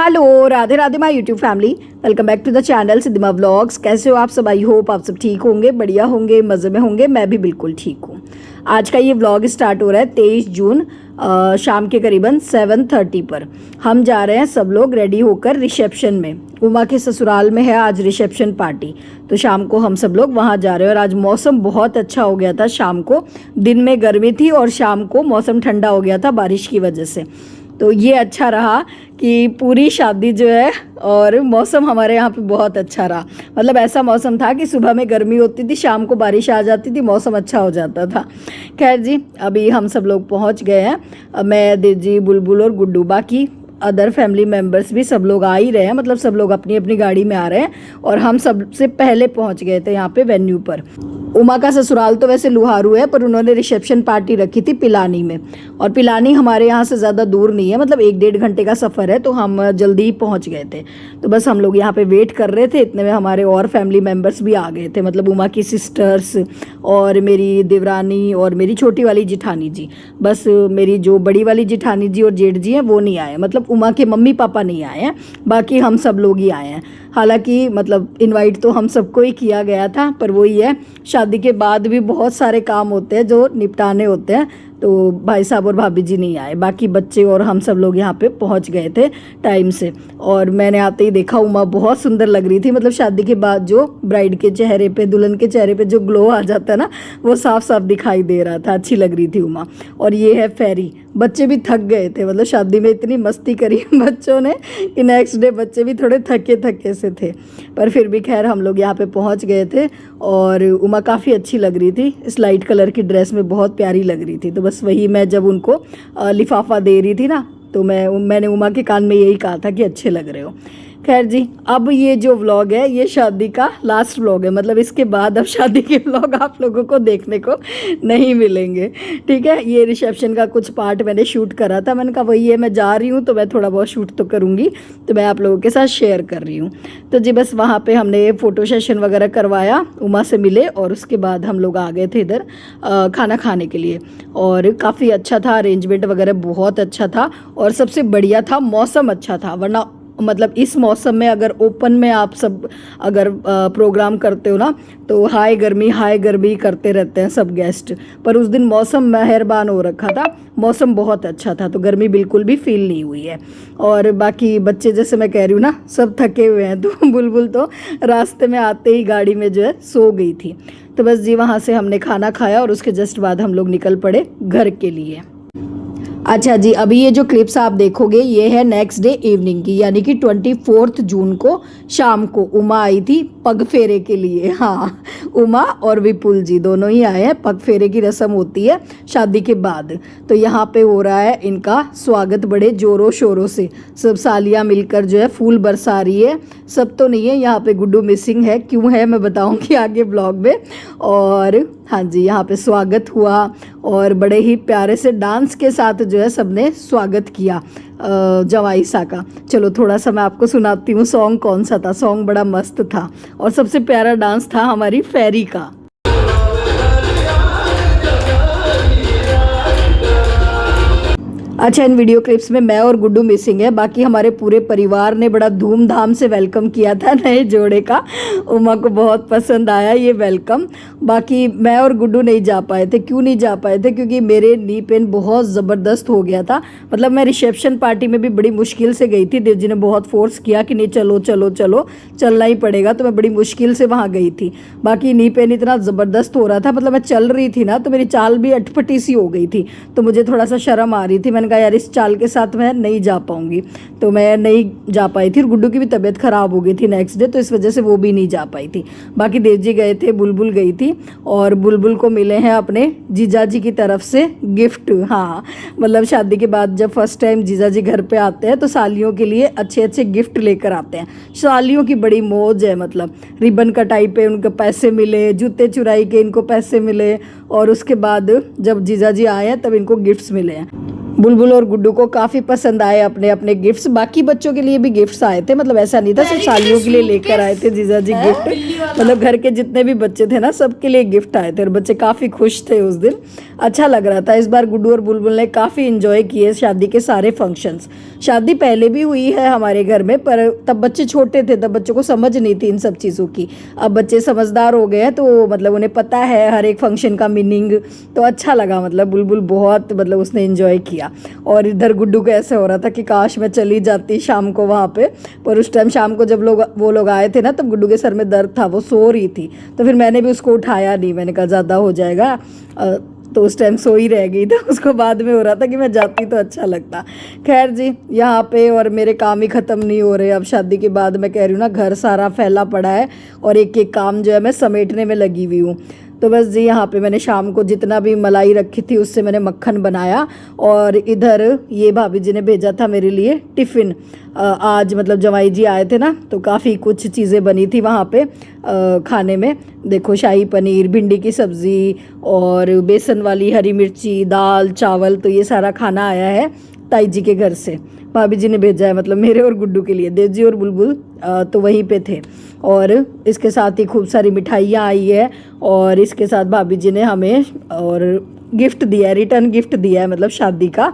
Hello Radhe Radhe my YouTube family, welcome back to the channel Siddhima vlogs. कैसे हो आप सब? आई होप आप सब ठीक होंगे, बढ़िया होंगे, मज़े में होंगे। मैं भी बिल्कुल ठीक हूँ। आज का ये व्लॉग स्टार्ट हो रहा है 23 जून शाम के करीबन 7:30 पर। हम जा रहे हैं सब लोग रेडी होकर रिसेप्शन में। उमा के ससुराल में है आज रिसेप्शन पार्टी, तो शाम को हम सब लोग वहाँ जा रहे हैं। और आज मौसम बहुत अच्छा हो गया था। शाम को दिन में गर्मी थी और शाम को मौसम ठंडा हो गया था बारिश की वजह से। तो ये अच्छा रहा कि पूरी शादी जो है और मौसम हमारे यहाँ पे बहुत अच्छा रहा। मतलब ऐसा मौसम था कि सुबह में गर्मी होती थी, शाम को बारिश आ जाती थी, मौसम अच्छा हो जाता था। खैर जी, अभी हम सब लोग पहुँच गए हैं। मैं, देजी, बुलबुल और गुड्डू, बाकी अदर फैमिली मेम्बर्स भी सब लोग आ ही रहे हैं। मतलब सब लोग अपनी अपनी गाड़ी में आ रहे हैं और हम सबसे पहले पहुंच गए थे यहाँ पे वेन्यू पर। उमा का ससुराल तो वैसे लुहारू है, पर उन्होंने रिसेप्शन पार्टी रखी थी पिलानी में। और पिलानी हमारे यहाँ से ज़्यादा दूर नहीं है, मतलब 1-1.5 घंटे का सफ़र है, तो हम जल्दी ही पहुँच गए थे। तो बस हम लोग यहाँ पे वेट कर रहे थे, इतने में हमारे और फैमिली मेम्बर्स भी आ गए थे। मतलब उमा की सिस्टर्स और मेरी देवरानी और मेरी छोटी वाली जिठानी जी। बस मेरी जो बड़ी वाली जिठानी जी और जेठ जी हैं वो नहीं आए, मतलब उमा के मम्मी पापा नहीं आए हैं, बाकी हम सब लोग ही आए हैं। हालांकि मतलब इनवाइट तो हम सबको ही किया गया था, पर वही है, शादी के बाद भी बहुत सारे काम होते हैं जो निपटाने होते हैं, तो भाई साहब और भाभी जी नहीं आए। बाकी बच्चे और हम सब लोग यहाँ पे पहुँच गए थे टाइम से। और मैंने आते ही देखा उमा बहुत सुंदर लग रही थी। मतलब शादी के बाद जो ब्राइड के चेहरे पे, दुल्हन के चेहरे पे जो ग्लो आ जाता है ना, वो साफ साफ दिखाई दे रहा था। अच्छी लग रही थी उमा। और ये है फेरी। बच्चे भी थक गए थे, मतलब शादी में इतनी मस्ती करी बच्चों ने कि नेक्स्ट डे बच्चे भी थोड़े थके थके से थे। पर फिर भी खैर हम लोग यहाँ पे पहुँच गए थे। और उमा काफ़ी अच्छी लग रही थी, इस लाइट कलर की ड्रेस में बहुत प्यारी लग रही थी। तो बस वही, मैं जब उनको लिफाफा दे रही थी ना, तो मैंने उमा के कान में यही कहा था कि अच्छे लग रहे हो। खैर जी, अब ये जो व्लॉग है ये शादी का लास्ट व्लॉग है। मतलब इसके बाद अब शादी के व्लॉग आप लोगों को देखने को नहीं मिलेंगे, ठीक है। ये रिसेप्शन का कुछ पार्ट मैंने शूट करा था, मैंने कहा वही है, मैं जा रही हूँ तो मैं थोड़ा बहुत शूट तो करूँगी, तो मैं आप लोगों के साथ शेयर कर रही हूँ। तो जी बस वहाँ पर हमने फ़ोटो सेशन वगैरह करवाया, उमा से मिले और उसके बाद हम लोग आ गए थे इधर खाना खाने के लिए। और काफ़ी अच्छा था, अरेंजमेंट वगैरह बहुत अच्छा था और सबसे बढ़िया था मौसम अच्छा था। वरना मतलब इस मौसम में अगर ओपन में आप सब अगर प्रोग्राम करते हो ना, तो हाय गर्मी करते रहते हैं सब गेस्ट। पर उस दिन मौसम मेहरबान हो रखा था, मौसम बहुत अच्छा था, तो गर्मी बिल्कुल भी फील नहीं हुई है। और बाकी बच्चे, जैसे मैं कह रही हूँ ना, सब थके हुए हैं। तो बुलबुल तो रास्ते में आते ही गाड़ी में जो है सो गई थी। तो बस जी वहाँ से हमने खाना खाया और उसके जस्ट बाद हम लोग निकल पड़े घर के लिए। अच्छा जी, अभी ये जो क्लिप्स आप देखोगे ये है नेक्स्ट डे इवनिंग की, यानी कि 24 जून को शाम को उमा आई थी पग फेरे के लिए। हाँ, उमा और विपुल जी दोनों ही आए हैं। पग फेरे की रस्म होती है शादी के बाद, तो यहाँ पे हो रहा है इनका स्वागत बड़े जोरों शोरों से। सब सालियाँ मिलकर जो है फूल बरसा रही है। सब तो नहीं है, यहाँ पे गुड्डू मिसिंग है। क्यों है मैं बताऊँगी आगे ब्लॉग में। और हाँ जी, यहाँ पे स्वागत हुआ और बड़े ही प्यारे से डांस के साथ जो है सबने स्वागत किया जवाई सा का। चलो थोड़ा सा मैं आपको सुनाती हूँ सॉन्ग कौन सा था। सॉन्ग बड़ा मस्त था और सबसे प्यारा डांस था हमारी फेरी का। अच्छा, इन वीडियो क्लिप्स में मैं और गुड्डू मिसिंग है, बाकी हमारे पूरे परिवार ने बड़ा धूमधाम से वेलकम किया था नए जोड़े का। उमा को बहुत पसंद आया ये वेलकम। बाकी मैं और गुड्डू नहीं जा पाए थे। क्यों नहीं जा पाए थे? क्योंकि मेरे नी पेन बहुत ज़बरदस्त हो गया था। मतलब मैं रिसेप्शन पार्टी में भी बड़ी मुश्किल से गई थी। देव जी ने बहुत फोर्स किया कि नहीं चलो चलो चलो, चलना ही पड़ेगा, तो मैं बड़ी मुश्किल से वहाँ गई थी। बाकी नी पेन इतना ज़बरदस्त हो रहा था, मतलब मैं चल रही थी ना, तो मेरी चाल भी अटपटी सी हो गई थी, तो मुझे थोड़ा सा शर्म आ रही थी। मैंने कहा यार इस चाल के साथ मैं नहीं जा पाऊंगी, तो मैं नहीं जा पाई थी। और गुड्डू की भी तबीयत खराब हो गई थी नेक्स्ट डे, तो इस वजह से वो भी नहीं जा पाई थी। बाकी देव जी गए थे, बुलबुल गई थी और बुलबुल को मिले हैं अपने जीजा जी की तरफ से गिफ्ट। हाँ, मतलब शादी के बाद जब फर्स्ट टाइम जीजा जी घर पे आते हैं तो सालियों के लिए अच्छे अच्छे गिफ्ट लेकर आते हैं। सालियों की बड़ी मौज है, मतलब रिबन कटाई पे उनको पैसे मिले, जूते चुराई के इनको पैसे मिले, और उसके बाद जब जीजा जी आए हैं तब इनको गिफ्ट्स मिले हैं। बुलबुल और गुड्डू को काफ़ी पसंद आए अपने अपने गिफ्ट्स। बाकी बच्चों के लिए भी गिफ्ट्स आए थे, मतलब ऐसा नहीं था सिर्फ सालियों के लिए लेकर आए थे जीजा जी गिफ्ट, मतलब घर के जितने भी बच्चे थे ना सबके लिए गिफ्ट आए थे और बच्चे काफ़ी खुश थे उस दिन। अच्छा लग रहा था। इस बार गुड्डू और बुलबुल ने काफ़ी इंजॉय किए शादी के सारे फंक्शंस। शादी पहले भी हुई है हमारे घर में, पर तब बच्चे छोटे थे, तब बच्चों को समझ नहीं थी इन सब चीज़ों की। अब बच्चे समझदार हो गए हैं तो मतलब उन्हें पता है हर एक फंक्शन का मीनिंग, तो अच्छा लगा। मतलब बुलबुल बहुत मतलब उसने इंजॉय किया। और इधर गुड्डू को ऐसे हो रहा था कि काश मैं चली जाती शाम को वहाँ पे, पर उस टाइम शाम को जब वो लोग आए थे ना तब गुड्डू के सर में दर्द था, वो सो रही थी, तो फिर मैंने भी उसको उठाया नहीं, मैंने कहा ज़्यादा हो जाएगा, तो उस टाइम सो ही रह गई। तो उसको बाद में हो रहा था कि मैं जाती तो अच्छा लगता। खैर जी, यहाँ पे और मेरे काम ही ख़त्म नहीं हो रहे। अब शादी के बाद मैं कह रही हूँ ना, घर सारा फैला पड़ा है और एक एक काम जो है मैं समेटने में लगी हुई हूँ। तो बस जी यहाँ पे मैंने शाम को जितना भी मलाई रखी थी उससे मैंने मक्खन बनाया। और इधर ये भाभी जी ने भेजा था मेरे लिए टिफ़िन। आज मतलब जवाई जी आए थे ना, तो काफ़ी कुछ चीज़ें बनी थी वहाँ पे खाने में। देखो, शाही पनीर, भिंडी की सब्ज़ी और बेसन वाली हरी मिर्ची, दाल, चावल, तो ये सारा खाना आया है ताई जी के घर से। भाभी जी ने भेजा है, मतलब मेरे और गुड्डू के लिए। देव जी और बुलबुल तो वहीं पे थे। और इसके साथ ही खूब सारी मिठाइयाँ आई है और इसके साथ भाभी जी ने हमें और गिफ्ट दिया है, रिटर्न गिफ्ट दिया है, मतलब शादी का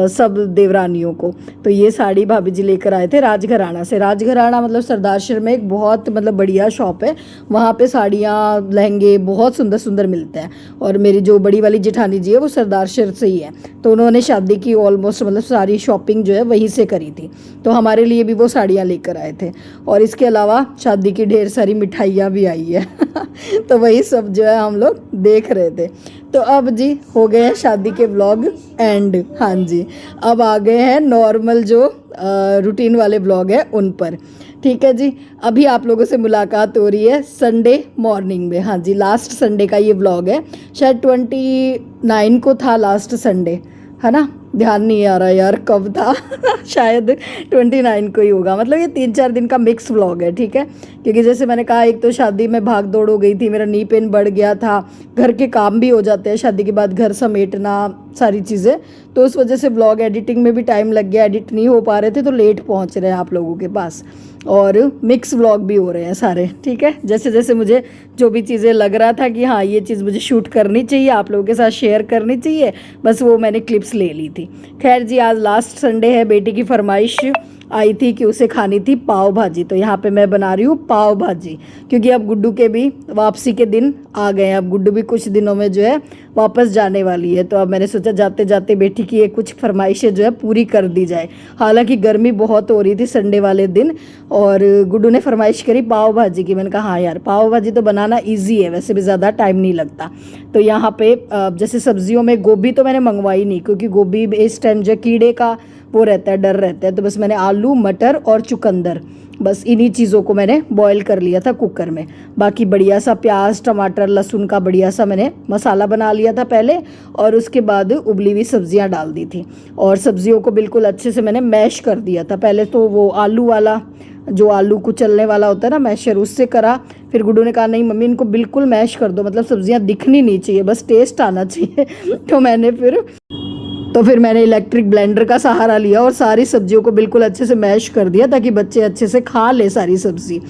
सब देवरानियों को। तो ये साड़ी भाभी जी लेकर आए थे राजघराना से। राजघराना मतलब सरदारशहर में एक बहुत मतलब बढ़िया शॉप है, वहाँ पे साड़ियाँ, लहंगे बहुत सुंदर सुंदर मिलते हैं। और मेरी जो बड़ी वाली जेठानी जी है वो सरदारशहर से ही है, तो उन्होंने शादी की ऑलमोस्ट मतलब सारी शॉपिंग जो है वहीं से करी थी, तो हमारे लिए भी वो साड़ियाँ लेकर आए थे। और इसके अलावा शादी की ढेर सारी मिठाइयाँ भी आई है तो वही सब जो है हम लोग देख रहे थे। तो अब जी हो गए हैं शादी के व्लॉग एंड। हाँ जी, अब आ गए हैं नॉर्मल जो रूटीन वाले व्लॉग है उन पर। ठीक है जी, अभी आप लोगों से मुलाकात हो रही है संडे मॉर्निंग में। हाँ जी, लास्ट संडे का ये व्लॉग है, शायद 29 को था लास्ट संडे, है ना, ध्यान नहीं आ रहा यार कब था शायद 29 को ही होगा। मतलब ये 3-4 दिन का मिक्स व्लॉग है, ठीक है, क्योंकि जैसे मैंने कहा एक तो शादी में भाग दौड़ हो गई थी, मेरा नी पेन बढ़ गया था, घर के काम भी हो जाते हैं शादी के बाद, घर समेटना सारी चीज़ें, तो उस वजह से व्लॉग एडिटिंग में भी टाइम लग गया, एडिट नहीं हो पा रहे थे, तो लेट पहुँच रहे हैं आप लोगों के पास। और मिक्स व्लॉग भी हो रहे हैं सारे, ठीक है, जैसे जैसे मुझे जो भी चीज़ें लग रहा था कि हाँ ये चीज़ मुझे शूट करनी चाहिए, आप लोगों के साथ शेयर करनी चाहिए, बस वो मैंने क्लिप्स ले ली थी। खैर जी, आज लास्ट संडे है, बेटी की फरमाइश आई थी कि उसे खानी थी पाव भाजी, तो यहाँ पे मैं बना रही हूँ पाव भाजी, क्योंकि अब गुड्डू के भी वापसी के दिन आ गए हैं। अब गुड्डू भी कुछ दिनों में जो है वापस जाने वाली है, तो अब मैंने सोचा जाते जाते बेटी की ये कुछ फरमाइशें जो है पूरी कर दी जाए। हालांकि गर्मी बहुत हो रही थी संडे वाले दिन, और गुड्डू ने फरमाइश करी पाव भाजी की। मैंने कहा हाँ यार, पाव भाजी तो बनाना ईजी है, वैसे भी ज़्यादा टाइम नहीं लगता। तो यहाँ पे जैसे सब्जियों में गोभी तो मैंने मंगवाई नहीं, क्योंकि गोभी इस टाइम जो कीड़े का वो रहता है, डर रहता है, तो बस मैंने आलू, मटर और चुकंदर, बस इन्हीं चीज़ों को मैंने बॉईल कर लिया था कुकर में। बाकी बढ़िया सा प्याज, टमाटर, लहसुन का बढ़िया सा मैंने मसाला बना लिया था पहले, और उसके बाद उबली हुई सब्जियां डाल दी थी, और सब्जियों को बिल्कुल अच्छे से मैंने मैश कर दिया था। पहले तो वो आलू वाला, जो आलू कुचलने वाला होता है ना मैशर, उससे करा। फिर गुड्डू ने कहा नहीं मम्मी, इनको बिल्कुल मैश कर दो, मतलब सब्जियां दिखनी नहीं चाहिए, बस टेस्ट आना चाहिए तो फिर मैंने इलेक्ट्रिक ब्लेंडर का सहारा लिया और सारी सब्जियों को बिल्कुल अच्छे से मैश कर दिया, ताकि बच्चे अच्छे से खा ले सारी सब्जी।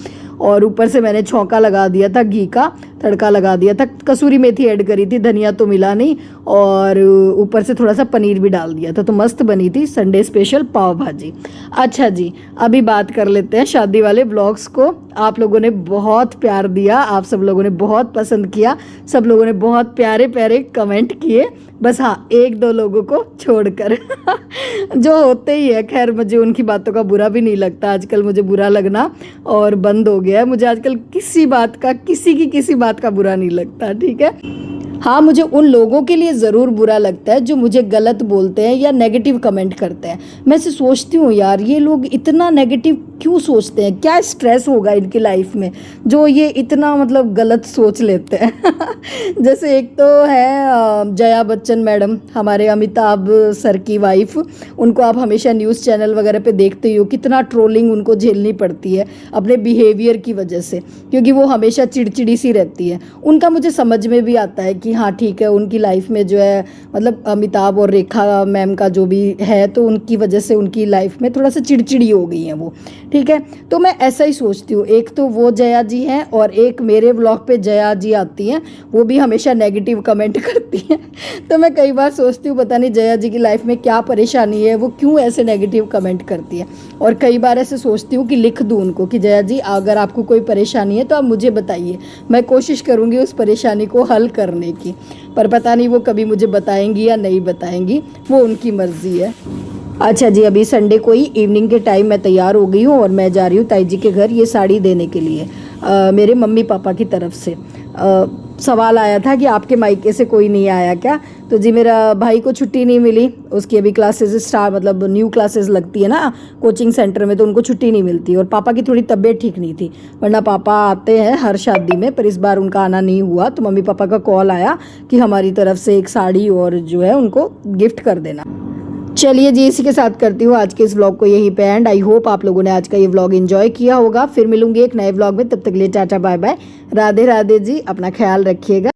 और ऊपर से मैंने छौंका लगा दिया था, घी का तड़का लगा दिया था, कसूरी मेथी ऐड करी थी, धनिया तो मिला नहीं, और ऊपर से थोड़ा सा पनीर भी डाल दिया था, तो मस्त बनी थी संडे स्पेशल पाव भाजी। अच्छा जी, अभी बात कर लेते हैं शादी वाले ब्लॉग्स को। आप लोगों ने बहुत प्यार दिया, आप सब लोगों ने बहुत पसंद किया, सब लोगों ने बहुत प्यारे प्यारे कमेंट किए, बस हाँ 1-2 लोगों को छोड़कर जो होते ही है। खैर मुझे उनकी बातों का बुरा भी नहीं लगता, आजकल मुझे बुरा लगना और बंद हो गया है। मुझे आजकल किसी बात का, किसी बात का बुरा नहीं लगता, ठीक है। हाँ, मुझे उन लोगों के लिए ज़रूर बुरा लगता है जो मुझे गलत बोलते हैं या नेगेटिव कमेंट करते हैं। मैं से सोचती हूँ यार, ये लोग इतना नेगेटिव क्यों सोचते हैं, क्या स्ट्रेस होगा इनकी लाइफ में जो ये इतना मतलब गलत सोच लेते हैं जैसे एक तो है जया बच्चन मैडम, हमारे अमिताभ सर की वाइफ, उनको आप हमेशा न्यूज़ चैनल वगैरह पे देखते ही हो, कितना ट्रोलिंग उनको झेलनी पड़ती है अपने बिहेवियर की वजह से, क्योंकि वो हमेशा चिड़चिड़ी सी रहती है। उनका मुझे समझ में भी आता है कि हाँ ठीक है, उनकी लाइफ में जो है मतलब अमिताभ और रेखा मैम का जो भी है, तो उनकी वजह से उनकी लाइफ में थोड़ा सा चिड़चिड़ी हो गई हैं वो, ठीक है। तो मैं ऐसा ही सोचती हूँ, एक तो वो जया जी हैं और एक मेरे व्लॉग पे जया जी आती हैं, वो भी हमेशा नेगेटिव कमेंट करती हैं। तो मैं कई बार सोचती हूँ पता नहीं जया जी की लाइफ में क्या परेशानी है, वो क्यों ऐसे नेगेटिव कमेंट करती है। और कई बार ऐसे सोचती हूँ कि लिख दूँ उनको कि जया जी अगर आपको कोई परेशानी है तो आप मुझे बताइए, मैं कोशिश करूँगी उस परेशानी को हल करने की। पर पता नहीं वो कभी मुझे बताएंगी या नहीं बताएंगी, वो उनकी मर्ज़ी है। अच्छा जी, अभी संडे को ही इवनिंग के टाइम मैं तैयार हो गई हूँ और मैं जा रही हूँ ताई जी के घर ये साड़ी देने के लिए, मेरे मम्मी पापा की तरफ से। सवाल आया था कि आपके मायके से कोई नहीं आया क्या? तो जी मेरा भाई को छुट्टी नहीं मिली, उसकी अभी क्लासेस स्टार्ट मतलब न्यू क्लासेस लगती है ना कोचिंग सेंटर में, तो उनको छुट्टी नहीं मिलती। और पापा की थोड़ी तबीयत ठीक नहीं थी, वरना पापा आते हैं हर शादी में, पर इस बार उनका आना नहीं हुआ। तो मम्मी पापा का कॉल आया कि हमारी तरफ से एक साड़ी और जो है उनको गिफ्ट कर देना। चलिए जी, इसी के साथ करती हूँ आज के इस व्लॉग को यहीं पे एंड। आई होप आप लोगों ने आज का ये व्लॉग एंजॉय किया होगा। फिर मिलूंगी एक नए व्लॉग में, तब तक के लिए tata bye bye, Radhe Radhe ji, अपना ख्याल रखिएगा।